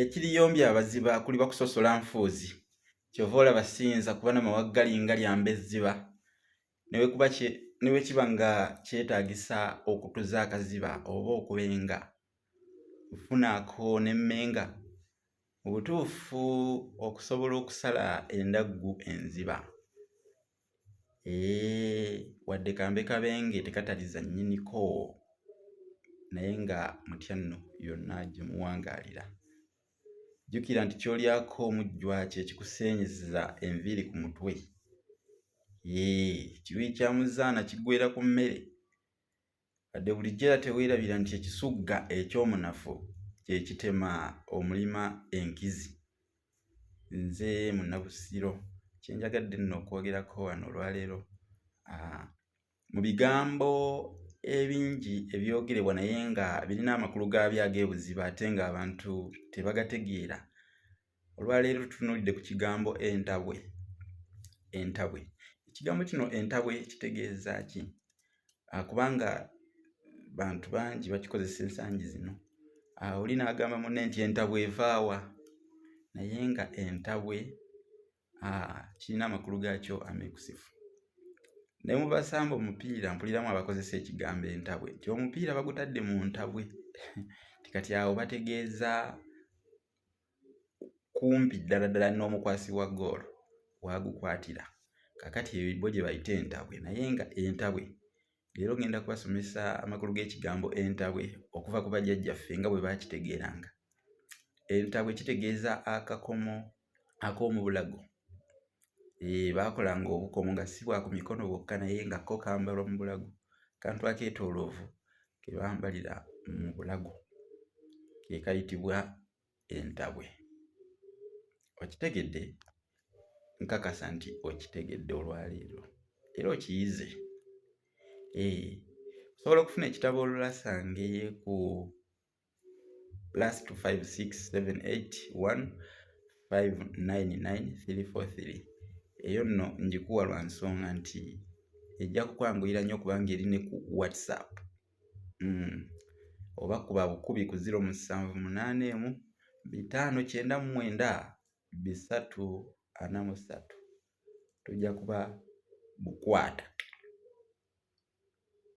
ekiriyombya abaziba kuli bakusosola nfuuzi kyova olaba siyinza kuba namawaggali nga lyamba ezziba ne bwe kiba nga kyetaagisa okutuza akaziba oba okubenga kufunaako n'emmenga mu butuufu okusobola okusala endaggu enziba wadde kambe kabenge tekataliza nnyiniko naye nga mutya nno yonna gye muwangaalira. Jjukira nti ky'olyako omujjwa kye kikuseenyeza enviiri ku mutwe. Kiruyi kya muzaana kiggweera ku mmere. Wadde bulijjo era teweerabira nti ekisugga eky'omunafu kye kitema omulima enkizi. Nze Munnabusiro kye njagadde nno okwogerako wano olwaleero. Mu bigambo ebingi ebyogerebwa naye nga birina amakulu gaabyo ag'ebuziba ate ng'abantu tebagategeera. Olwaleero tutunuulidde ku kigambo entabwe. Entabwe. Ekigambo kino entabwe kitegeeza ki? Kubanga bantu bangi bakikozesa ensangi zino. Oli n'agamba munne nti entabwe evaawa naye nga entabwe kirina amakulu gaakyo ameekusifu. Ne mu basamba omupiira mpuliramu abakozesa ekigambo entabwe nti omupiira bagutadde mu ntabwe. Kati awo bategeeza kumpi ddala ddala n'omukwasi wa ggoolo waagukwatira. Kaakati eyo bo gye bayita entabwe naye nga entabwe leero ngenda kubasomesa amakulu g'ekigambo entabwe okuva ku bajjajjaffe nga bwe baakitegeeranga. Entabwe kitegeeza akakomo ak'omu bulago. Baakolanga obukomo nga si bwa ku mikono bwokka naye nga ko kambalwa mu bulago. Kantu akeetooloovu ke bambalira mu bulago ke kayitibwa entabwe. Okitegedde? Nkakasa nti okitegedde olwaleero era okiyize. Osobola okufuna ekitabo Olulansange ku +256781599 eyo nno njikuwa lwa nsonga nti ejja kukwanguyira nnyo kubanga eri ne ku WhatsApp. Oba kuba bukubi ku 0781599343 tujja kuba bukwata.